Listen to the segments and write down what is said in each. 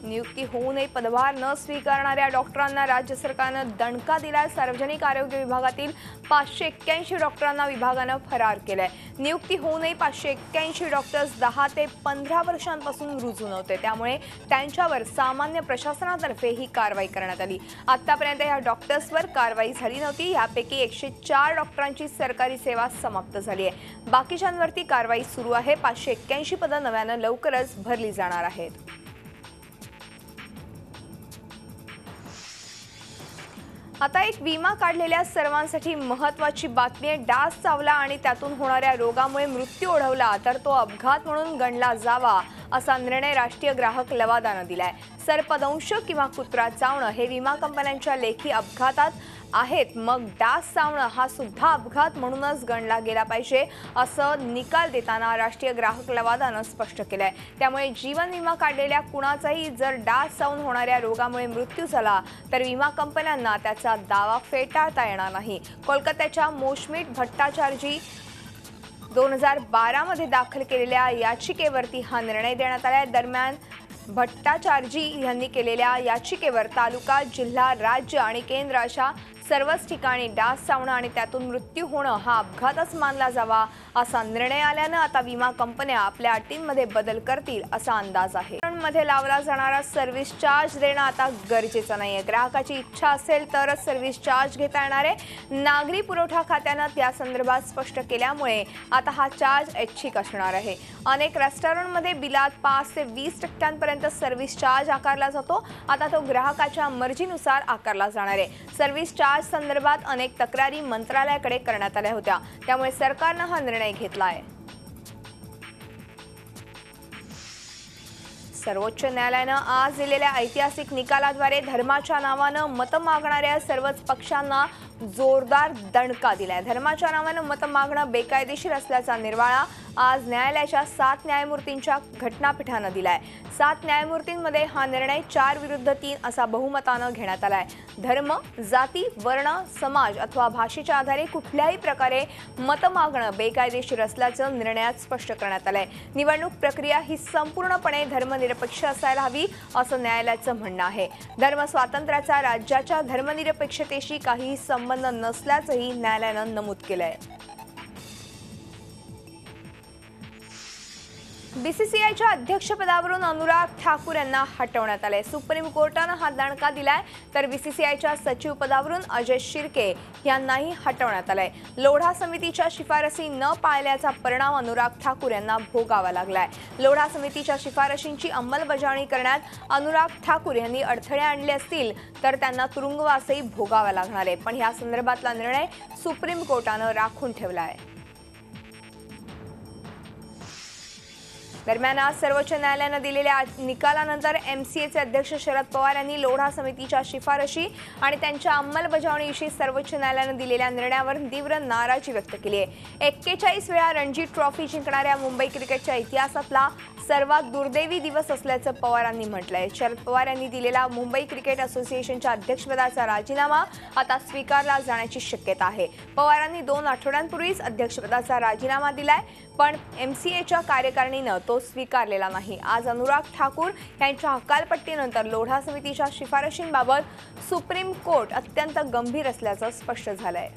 नियुक्ती होऊनही पदभार न स्वीकारणाऱ्या डॉक्टरांना राज्य सरकारनं दणका दिलाय। सार्वजनिक आरोग्य विभागातील 581 डॉक्टरांना विभागानं फरार केलंय। नियुक्ती होऊनही 581 डॉक्टर्स 10 ते 15 वर्षांपासून रुजू नव्हते, त्यामुळे त्यांच्यावर सामान्य प्रशासनातर्फे ही कारवाई करण्यात आली। आतापर्यंत या डॉक्टर्सवर कारवाई झाली नव्हती। यापैकी 104 डॉक्टरांची सरकारी सेवा समाप्त झाली आहे। बाकीच्यांवरती कारवाई सुरू आहे। 581 पदं नव्यानं लवकरच भरली जाणार आहेत। आता एक विमा काढलेल्या सर्वांसाठी महत्त्वाची बातमी आहे। डास चावला आणि त्यातून होणाऱ्या रोगामुळे मृत्यू ओढवला तर तो अपघात म्हणून गणला जावा असा निर्णय राष्ट्रीय ग्राहक लवादानं दिलाय। सर्पदंश किंवा कुत्रा चावणं हे विमा कंपन्यांच्या लेखी अपघातात आहेत, मग डास चावणं हा सुद्धा अपघात म्हणूनच गणला गेला पाहिजे असं निकाल देताना राष्ट्रीय ग्राहक लवादानं स्पष्ट केलंय। त्यामुळे जीवन विमा काढलेल्या कुणाचाही जर डास चावून होणाऱ्या रोगामुळे मृत्यू झाला तर विमा कंपन्यांना त्याचा दावा फेटाळता येणार नाही। कोलकात्याच्या मोशमीत भट्टाचार्जी 2012 मध्ये दाखल केलेल्या याचिकेवरती हा निर्णय देण्यात आलाय। दरम्यान भट्टाचार्जी यांनी केलेल्या याचिकेवर तालुका, जिल्हा, राज्य आणि केंद्र अशा सर्वच ठिकाणी डास चावणं आणि त्यातून मृत्यू होणं हा अपघातच मानला जावा असा निर्णय आल्यानं आता विमा कंपन्या आपल्या अटींमध्ये बदल करतील असा अंदाज आहे। मध्ये लावला जाणारा सर्व्हिस चार्ज देणं आता गरजेचं नाहीये। ग्राहकाची इच्छा असेल तरच सर्व्हिस चार्ज घेता येणार आहे। नागरी पुरवठा खात्यानं त्या संदर्भात स्पष्ट केल्यामुळे आता हा चार्ज ऐच्छिक असणार आहे। अनेक रेस्टॉरंटमध्ये बिलात 5 ते 20% सर्व्हिस चार्ज आकारला जातो। आता तो ग्राहकाच्या मर्जीनुसार आकारला जाणार आहे। सर्व्हिस चार्ज संदर्भात अनेक तक्रारी मंत्रालयाकडे करण्यात आल्या होत्या, त्यामुळे सरकारनं हा निर्णय घेतला आहे। सर्वोच्च न्यायालयानं आज दिलेल्या ऐतिहासिक निकालाद्वारे धर्माच्या नावानं मतं मागणाऱ्या सर्वच पक्षांना जोरदार दणका दिलाय। धर्माच्या नावानं मतं मागणं बेकायदेशीर असल्याचा निर्वाळा आज न्यायालयाच्या 7 न्यायमूर्तींच्या घटनापीठानं दिलाय। 7 न्यायमूर्तींमध्ये हा निर्णय 4 विरुद्ध 3 असा बहुमतानं घेण्यात आलाय। धर्म, जाती, वर्ण, समाज अथवा भाषेच्या आधारे कुठल्याही प्रकारे मतं मागणं बेकायदेशीर असल्याचं निर्णयात स्पष्ट करण्यात आलंय। निवडणूक प्रक्रिया ही संपूर्णपणे धर्मनिरपेक्ष असायला हवी असं न्यायालयाचं म्हणणं आहे। धर्म स्वातंत्र्याचा राज्याच्या धर्मनिरपेक्षतेशी काहीही संबंध नसल्याचंही न्यायालयानं नमूद केलंय। बीसीसीआयच्या अध्यक्षपदावरून अनुराग ठाकूर यांना हटवण्यात आले। सुप्रीम कोर्टानं हा दणका दिलाय, तर बीसीसीआयच्या सचिव पदावरून अजय शिर्के यांनाही हटवण्यात आलंय। लोढा समितीच्या शिफारसी न पाळल्याचा परिणाम अनुराग ठाकूर यांना भोगावा लागलाय। लोढा समितीच्या शिफारशींची अंमलबजावणी करण्यात अनुराग ठाकूर यांनी अडथळे आणले असतील तर त्यांना तुरुंगवासही भोगावा लागणार आहे, पण या संदर्भातला निर्णय सुप्रीम कोर्टानं राखून ठेवला आहे। दरम्यान आज सर्वोच्च न्यायालयानं दिलेल्या निकालानंतर एमसीएचे अध्यक्ष शरद पवार यांनी लोढा समितीच्या शिफारशी आणि त्यांच्या अंमलबजावणीविषयी सर्वोच्च न्यायालयानं दिलेल्या निर्णयावर तीव्र नाराजी व्यक्त केली आहे। 41 वेळा रणजी ट्रॉफी जिंकणाऱ्या मुंबई क्रिकेटच्या इतिहासातला सर्वात दुर्दैवी दिवस असल्याचं पवारांनी म्हटलंय। शरद पवार यांनी दिलेला मुंबई क्रिकेट असोसिएशनच्या अध्यक्षपदाचा राजीनामा आता स्वीकारला जाण्याची शक्यता आहे। पवारांनी 2 आठवड्यांपूर्वीच अध्यक्षपदाचा राजीनामा दिलाय, पण एमसीएच्या कार्यकारिणीनं तो स्वीकारलेला नाही। आज अनुराग ठाकूर यांच्या हकालपट्टीनंतर लोढा समितीच्या शिफारशींबाबत सुप्रीम कोर्ट अत्यंत गंभीर असल्याचं स्पष्ट झालंय।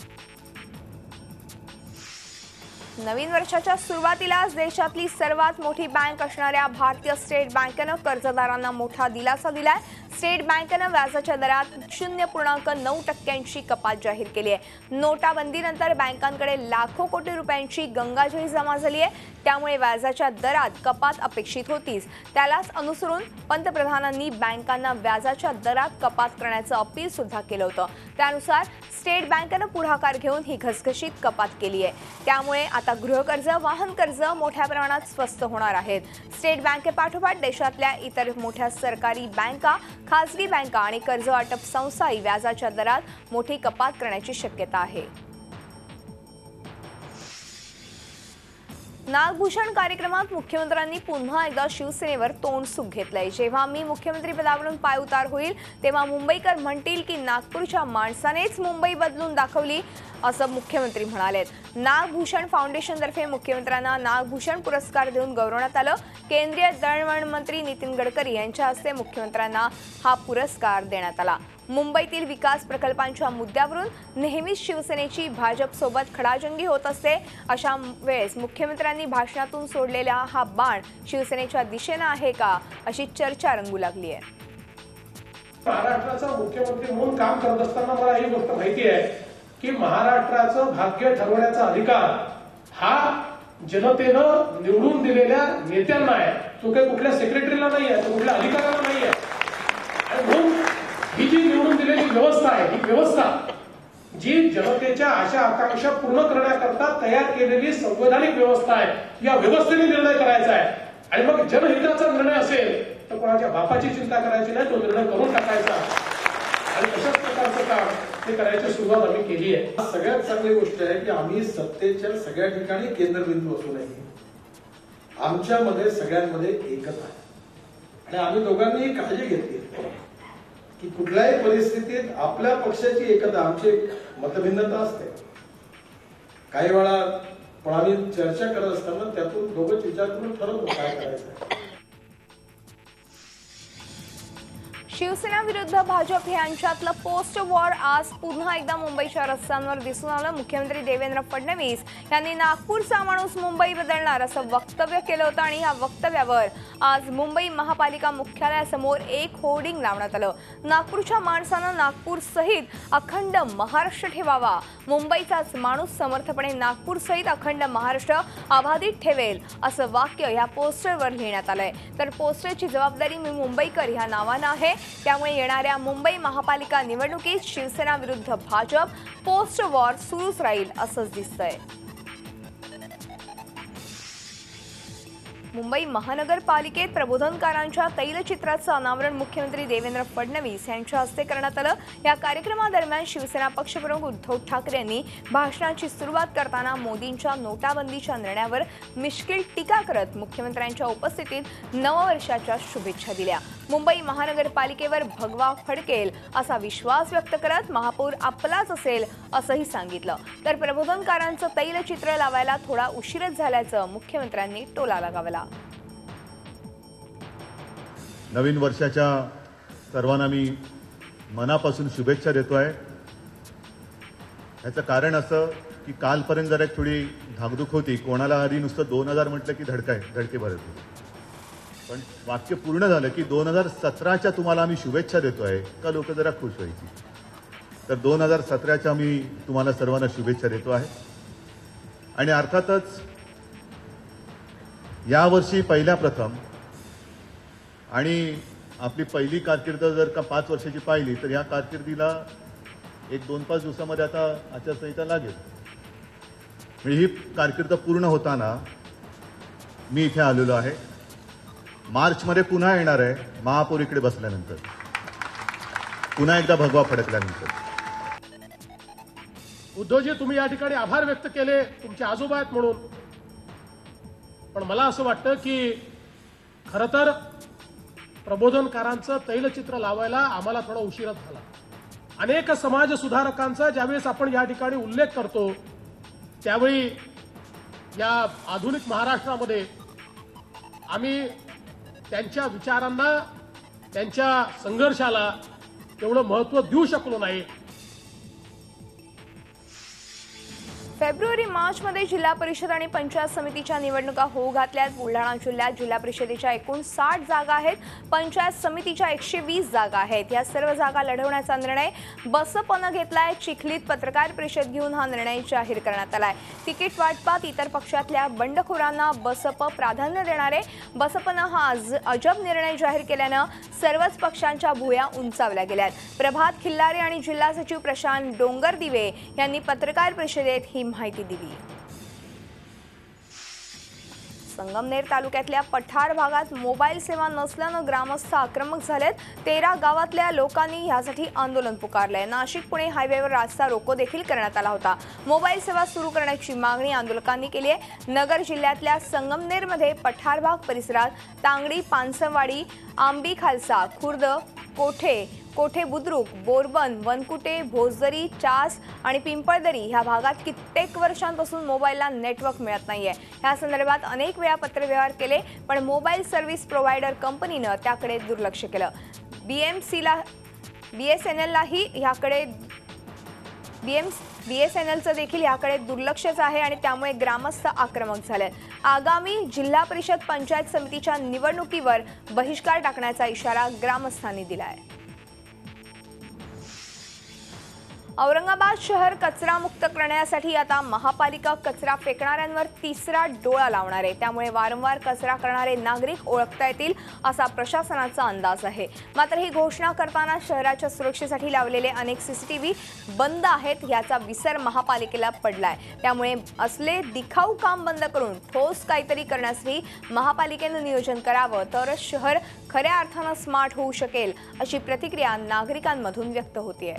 नवीन वर्षाच्या सुरुवातीलाच देशातली सर्वात मोठी बँक असणाऱ्या भारतीय स्टेट बँकेनं कर्जदारांना मोठा दिलासा दिलाय। स्टेट बँकेनं व्याजाच्या दरात 0.9% कपात जाहीर केली आहे। नोटाबंदीनंतर बँकांकडे लाखो कोटी रुपयांची गंगाजळी जमा झाली आहे, त्यामुळे व्याजाच्या दरात कपात अपेक्षित होतीच। त्यालाच अनुसरून पंतप्रधानांनी बँकांना व्याजाच्या दरात कपात करण्याचं अपील सुद्धा केलं होतं। त्यानुसार स्टेट बँकेनं पुढाकार घेऊन ही घसघशीत कपात केली आहे। त्यामुळे आता गृहकर्ज, वाहन कर्ज मोठ्या प्रमाणात स्वस्त होणार आहेत। स्टेट बँकेपाठोपाठ देशातल्या इतर मोठ्या सरकारी बँका, खासगी बँका आणि कर्ज वाटप संस्थाही व्याजाच्या दरात मोठी कपात करण्याची शक्यता आहे। नागभूषण कार्यक्रमात मुख्यमंत्र्यांनी पुन्हा एकदा शिवसेनेवर तोंडसुख घेतलंय। जेव्हा मी मुख्यमंत्री पदावरून पायउतार होईल तेव्हा मुंबईकर म्हणतील की नागपूरच्या माणसानेच मुंबई बदलून दाखवली असं मुख्यमंत्री म्हणालेत। नागभूषण फाउंडेशनतर्फे मुख्यमंत्र्यांना नागभूषण पुरस्कार देऊन गौरवण्यात आलं। केंद्रीय दळणवळण मंत्री नितीन गडकरी यांच्या हस्ते मुख्यमंत्र्यांना हा पुरस्कार देण्यात आला। मुंबईतील विकास प्रकल्पांच्या मुद्द्यावरून नेहमीच शिवसेनेची भाजपसोबत खडाजंगी होत असते। अशा वेळेस मुख्यमंत्र्यांनी भाषणातून सोडलेला हा बाण शिवसेनेच्या दिशेने आहे का, अशी चर्चा रंगू लागली आहे। महाराष्ट्राचा मुख्यमंत्री म्हणून काम करत असताना मला ही गोष्ट माहिती आहे की महाराष्ट्राचं भाग्य ठरवण्याचा अधिकार हा जनतेनं निवडून दिलेल्या नेत्यांना आहे। तो काही कुठल्या सेक्रेटरीला नाही आहे, तो कुठल्या अधिकाऱ्याला नाही आहे। आणि म्हणून ही जी निवडून दिलेली व्यवस्था आहे, ही व्यवस्था जी जनतेच्या आशा आकांक्षा पूर्ण करण्याकरता तयार केलेली संवैधानिक व्यवस्था आहे, या व्यवस्थेने निर्णय करायचा आहे। आणि मग जनहिताचा निर्णय असेल तर कोणाच्या बापाची चिंता करायची नाही, तो निर्णय करून टाकायचा। आणि तशाच प्रकारचं काम हे करायची सुरुवात आम्ही केली आहे। सगळ्यात चांगली गोष्ट आहे की आम्ही सत्तेच्या सगळ्या ठिकाणी केंद्रबिंदू असून आमच्यामध्ये सगळ्यांमध्ये एकता आहे। आणि आम्ही दोघांनी काळजी घेतली की कुठल्याही परिस्थितीत आपल्या पक्षाची एकता, आमची मतभिन्नता असते काही वेळा, पण आम्ही चर्चा करत असताना त्यातून दोघंच विचार करून ठरवतो काय करायचं। शिवसेना विरुद्ध भाजप यांच्यातलं पोस्ट वॉर आज पुन्हा एकदा मुंबईच्या रस्त्यांवर दिसून आलं। मुख्यमंत्री देवेंद्र फडणवीस यांनी नागपूरचा माणूस मुंबई बदलणार असं वक्तव्य केलं होतं आणि या वक्तव्यावर आज मुंबई महापालिका मुख्यालयासमोर एक होर्डिंग लावण्यात आलं। नागपूरच्या माणसानं नागपूर सहित अखंड महाराष्ट्र ठेवावा, मुंबईचाच माणूस समर्थपणे नागपूर सहित अखंड महाराष्ट्र अबाधित ठेवेल असं वाक्य या पोस्टरवर लिहिण्यात आलंय। तर पोस्टरची जबाबदारी मी मुंबईकर ह्या नावानं आहे। त्यामुळे येणाऱ्या मुंबई महापालिका निवडणुकीत शिवसेना विरुद्ध भाजप पोस्ट वॉर सुरूच राहील असंच दिसतंय। मुंबई महानगरपालिकेत प्रबोधनकारांच्या तैलचित्राचं अनावरण मुख्यमंत्री देवेंद्र फडणवीस यांच्या हस्ते करण्यात आलं। या कार्यक्रमादरम्यान शिवसेना पक्षप्रमुख उद्धव ठाकरे यांनी भाषणाची सुरुवात करताना मोदींच्या नोटाबंदीच्या निर्णयावर मिश्किल टीका करत मुख्यमंत्र्यांच्या उपस्थितीत नववर्षाच्या शुभेच्छा दिल्या। मुंबई महानगरपालिकेवर भगवा फडकेल असा विश्वास व्यक्त करत महापौर आपलाच असेल असंही सांगितलं। तर प्रबोधनकारांचं तैलचित्र लावायला थोडा उशीरच झाल्याचं मुख्यमंत्र्यांनी टोला लगावला। नवीन वर्षाच्या सर्वांना मी मनापासून शुभेच्छा देतोय। याचं कारण असं की कालपर्यंत जरा थोडी धाकधूक होती, कोणाला आधी नुसतं 2000 म्हटलं की धडके भरत होते, पण वाक्य पूर्ण झालं की 2017च्या तुम्हाला आम्ही शुभेच्छा देतोय का लोक जरा खुश व्हायची। तर 2017च्या मी तुम्हाला सर्वांना शुभेच्छा देतो आहे। आणि अर्थातच यावर्षी पहिल्या प्रथम आणि आपली पहिली कारकीर्द जर का 5 वर्षाची पाहिली तर या कारकिर्दीला 1-2-5 दिवसामध्ये आता आचारसंहिता लागेल। म्हणजे ही कारकीर्द पूर्ण होताना मी इथे आलेलो आहे। मार्चमध्ये पुन्हा येणार आहे, महापौर इकडे बसल्यानंतर, पुन्हा एकदा भगवा फडकल्यानंतर। उद्धवजी, तुम्ही या ठिकाणी आभार व्यक्त केले तुमचे आजोबा आहेत म्हणून, पण मला असं वाटतं की खरं तर प्रबोधनकारांचं तैलचित्र लावायला आम्हाला थोडा उशीरच झाला। अनेक समाज सुधारकांचा ज्यावेळेस आपण या ठिकाणी उल्लेख करतो त्यावेळी या आधुनिक महाराष्ट्रामध्ये आम्ही त्यांच्या विचारांना, त्यांच्या संघर्षाला तेवढं महत्त्व देऊ शकलो नाही। फेब्रुवारी-मार्चमध्ये जिल्हा परिषद आणि पंचायत समितीच्या निवडणुका होऊ घातल्यात। बुलढाणा जिल्ह्यात जिल्हा परिषदेच्या एकूण 60 जागा आहेत, पंचायत समितीच्या 120 जागा आहेत। या सर्व जागा लढवण्याचा निर्णय बसपनं घेतलाय। चिखलीत पत्रकार परिषद घेऊन हा निर्णय जाहीर करण्यात आलाय। तिकीट वाटपात इतर पक्षातल्या बंडखोरांना बसप प्राधान्य देणारे बसपनं हा अजब निर्णय जाहीर केल्यानं सर्वच पक्षांच्या भुवया उंचावल्या गेल्यात। प्रभात खिल्लारे आणि जिल्हा सचिव प्रशांत डोंगरदिवे यांनी पत्रकार परिषदेत ही माहिती दिली। संगमनेर तालुक्यातल्या पठार भागात मोबाईल सेवा नसल्यानं ग्रामस्थ आक्रमक झालेत। 13 गावातल्या लोकांनी यासाठी आंदोलन पुकारलंय। नाशिक पुणे हायवेवर रास्ता रोको देखील करण्यात आला होता। मोबाईल सेवा सुरू करण्याची मागणी आंदोलकांनी केली आहे। नगर जिल्ह्यातल्या संगमनेरमध्ये पठार भाग परिसरात तांगडी, पानसवाडी, आंबी खालसा, खुर्द, कोठे, कोठे बुद्रुक, बोरबन, वनकुटे, भोसदरी, चास आणि पिंपळदरी ह्या भागात कित्येक वर्षांपासून मोबाईलला नेटवर्क मिळत नाहीये। या संदर्भात अनेक वेळा पत्रव्यवहार केले, पण मोबाईल सर्व्हिस प्रोव्हायडर कंपनीनं त्याकडे दुर्लक्ष केलं। BSNLचं देखील याकडे दुर्लक्षच आहे आणि त्यामुळे ग्रामस्थ आक्रमक झाले। आगामी जिल्हा परिषद पंचायत समितीच्या निवडणुकीवर बहिष्कार टाकण्याचा इशारा ग्रामस्थांनी दिलाय। औरंगाबाद शहर कचरा मुक्त करण्यासाठी आता महापालिका कचरा फेकणाऱ्यांवर तिसरा डोळा लावणार आहे। त्यामुळे वारंवार कचरा करणारे नागरिक ओळखता येतील असा प्रशासनाचा अंदाज आहे। मात्र ही घोषणा करताना शहराच्या सुरक्षेसाठी लावलेले अनेक सीसीटीव्ही बंद आहेत याचा विसर महापालिकेला पडलाय। त्यामुळे असले दिखाऊ काम बंद करून ठोस काहीतरी करण्यासाठी महापालिकेने नियोजन करावं, तरच शहर खऱ्या अर्थानं स्मार्ट होऊ शकेल अशी प्रतिक्रिया नागरिकांमधून व्यक्त होतीये।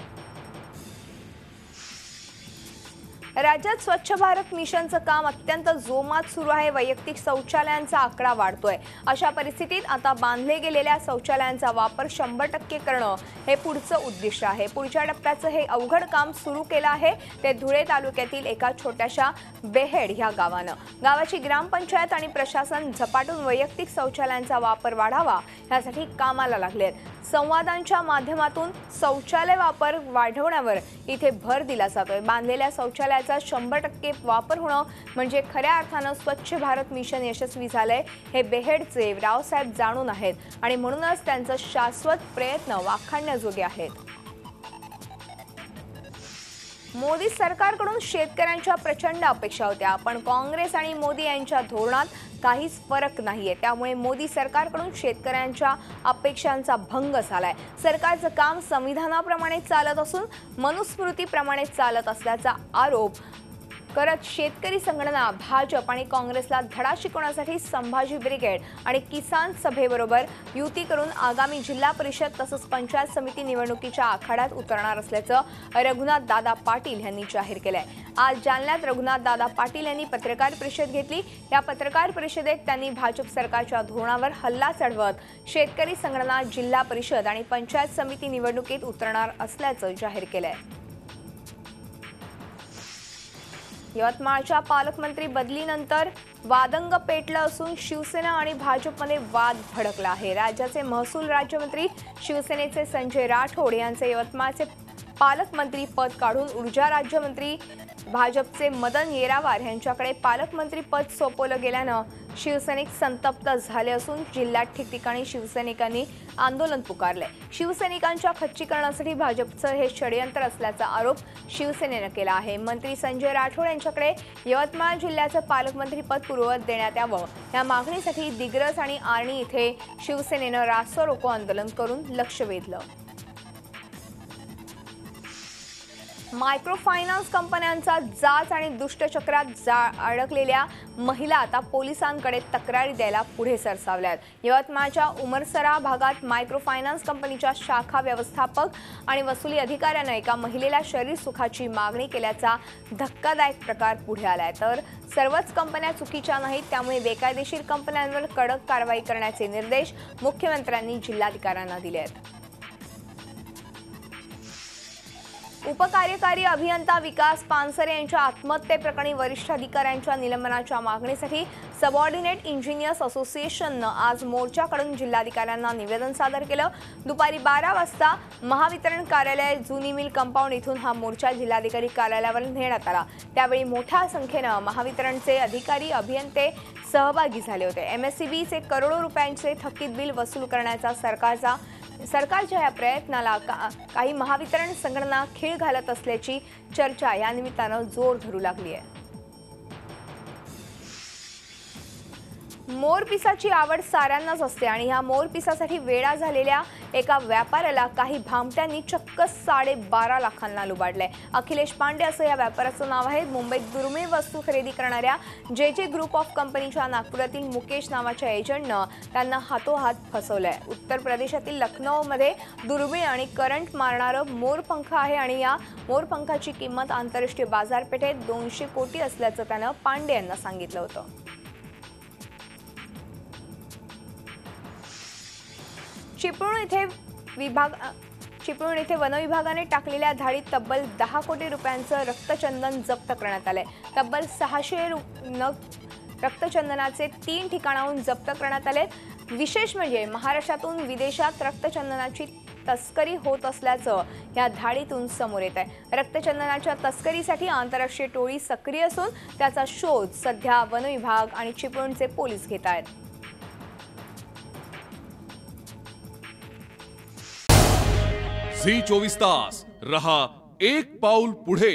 राज्यात स्वच्छ भारत मिशनचं काम अत्यंत जोमात सुरू आहे। वैयक्तिक शौचालयांचा आकडा वाढतोय। अशा परिस्थितीत आता बांधले गेलेल्या शौचालयांचा वापर 100% करणं हे पुढचं उद्दिष्ट आहे। पुढच्या टप्प्याचं हे अवघड काम सुरू केलं आहे ते धुळे तालुक्यातील एका छोट्याशा बेहेड ह्या गावानं। गावाची ग्रामपंचायत आणि प्रशासन झपाटून वैयक्तिक शौचालयांचा वापर वाढावा यासाठी कामाला लागलेत। संवादांच्या माध्यमातून शौचालय वापर वाढवण्यावर इथे भर दिला जातोय। बांधलेल्या शौचालयाचा 100% वापर होणं म्हणजे खऱ्या अर्थानं स्वच्छ भारत मिशन यशस्वी झालंय हे बेहेडचे रावसाहेब जाणून आहेत आणि म्हणूनच त्यांचे शाश्वत प्रयत्न वाखाणण्याजोगे आहेत। मोदी सरकारकडून शेतकऱ्यांच्या प्रचंड अपेक्षा होत्या, पण काँग्रेस आणि मोदी यांच्या धोरणात काहीच फरक नाहीये। त्यामुळे मोदी सरकारकडून शेतकऱ्यांच्या अपेक्षांचा भंग झालाय। सरकारचं काम संविधानाप्रमाणे चालत असून मनुस्मृतीप्रमाणे चालत असल्याचा आरोप करत शेतकरी संघटना भाजप आणि काँग्रेसला धडा शिकवण्यासाठी संभाजी ब्रिगेड आणि किसान सभेबरोबर युती करून आगामी जिल्हा परिषद तसंच पंचायत समिती निवडणुकीच्या आखाड्यात उतरणार असल्याचं रघुनाथ दादा पाटील यांनी जाहीर केलंय। आज जालन्यात रघुनाथ दादा पाटील यांनी पत्रकार परिषद घेतली। या पत्रकार परिषदेत त्यांनी भाजप सरकारच्या धोरणावर हल्ला चढवत शेतकरी संघटना जिल्हा परिषद आणि पंचायत समिती निवडणुकीत उतरणार असल्याचं जाहीर केलंय। यवतमाळच्या पालकमंत्री बदलीनंतर वादंग पेटलं असून शिवसेना आणि भाजपमध्ये वाद भडकला आहे। राज्याचे महसूल राज्यमंत्री शिवसेनेचे संजय राठोड यांचे यवतमाळचे पालकमंत्री पद काढून ऊर्जा राज्यमंत्री भाजपचे मदन येरावार यांच्याकडे पालकमंत्री पद सोपवलं गेल्यानं शिवसैनिक संतप्त झाले असून जिल्ह्यात ठिकठिकाणी शिवसैनिकांनी आंदोलन पुकारले। शिवसैनिकांच्या खच्चीकरणासाठी भाजपचं हे षडयंत्र असल्याचा आरोप शिवसेनेनं केला आहे। मंत्री संजय राठोड यांच्याकडे यवतमाळ जिल्ह्याचं पालकमंत्री पद पूर्ववत देण्यात यावं या मागणीसाठी दिग्रस आणि आर्णी इथे शिवसेनेनं रास्ता रोको आंदोलन करून लक्ष वेधलं। मायक्रो फायनान्स कंपन्यांचा जाच आणि दुष्टचक्रात अडकलेल्या महिला आता पोलिसांकडे तक्रारी द्यायला पुढे सरसावल्यात। यवतमाळच्या उमरसरा भागात मायक्रो फायनान्स कंपनीच्या शाखा व्यवस्थापक आणि वसुली अधिकाऱ्यानं एका महिलेला शरीर सुखाची मागणी केल्याचा धक्कादायक प्रकार पुढे आलाय। तर सर्वच कंपन्या चुकीच्या नाहीत, त्यामुळे बेकायदेशीर कंपन्यांवर कडक कारवाई करण्याचे निर्देश मुख्यमंत्र्यांनी जिल्हाधिकाऱ्यांना दिले आहेत। उपकार्यकारी अभियंता विकास पानसरे यांच्या आत्महत्येप्रकरणी वरिष्ठ अधिकाऱ्यांच्या निलंबनाच्या मागणीसाठी सबऑर्डिनेट इंजिनियर्स असोसिएशननं आज मोर्चाकडून जिल्हाधिकाऱ्यांना निवेदन सादर केलं। दुपारी 12 वाजता महावितरण कार्यालय जुनी मिल कंपाऊंड इथून हा मोर्चा जिल्हाधिकारी कार्यालयावर नेण्यात आला। त्यावेळी मोठ्या संख्येनं महावितरणचे अधिकारी अभियंते सहभागी झाले होते। MSCBचे करोडो रुपयांचे थकीत बिल वसूल करण्याचा सरकारच्या या प्रयत्नाला काही महावितरण संघटना खीळ घालत असल्याची चर्चा या निमित्तानं जोर धरू लागली आहे। मोरपिसाची आवड साऱ्यांनाच असते आणि ह्या मोरपिसासाठी वेडा झालेल्या एका व्यापाऱ्याला काही भामट्यांनी चक्क 12.5 लाखांना लुबाडलंय। अखिलेश पांडे असं या व्यापाऱ्याचं नाव आहे। मुंबईत दुर्मिळ वस्तू खरेदी करणाऱ्या JJ ग्रुप ऑफ कंपनीच्या नागपुरातील मुकेश नावाच्या एजंटनं त्यांना हातोहात फसवलंय। उत्तर प्रदेशातील लखनौमध्ये दुर्मिळ आणि करंट मारणारं मोरपंख आहे आणि या मोरपंखाची किंमत आंतरराष्ट्रीय बाजारपेठेत 200 कोटी असल्याचं त्यानं पांडे यांना सांगितलं होतं। चिपळूण येथे वनविभागाने टाकलेल्या धाडीत तब्बल 10 कोटी रुपयांचं रक्तचंदन जप्त करण्यात आलंय। तब्बल 600 नग रक्तचंदनाचे 3 ठिकाणाहून जप्त करण्यात आले। विशेष म्हणजे महाराष्ट्रातून विदेशात रक्तचंदनाची तस्करी होत असल्याचं या धाडीतून समोर येत आहे। रक्तचंदनाच्या तस्करीसाठी आंतरराष्ट्रीय टोळी सक्रिय असून त्याचा शोध सध्या वनविभाग आणि चिपळूणचे पोलीस घेत आहेत। झी 24 तास रहा एक पाऊल पुढे।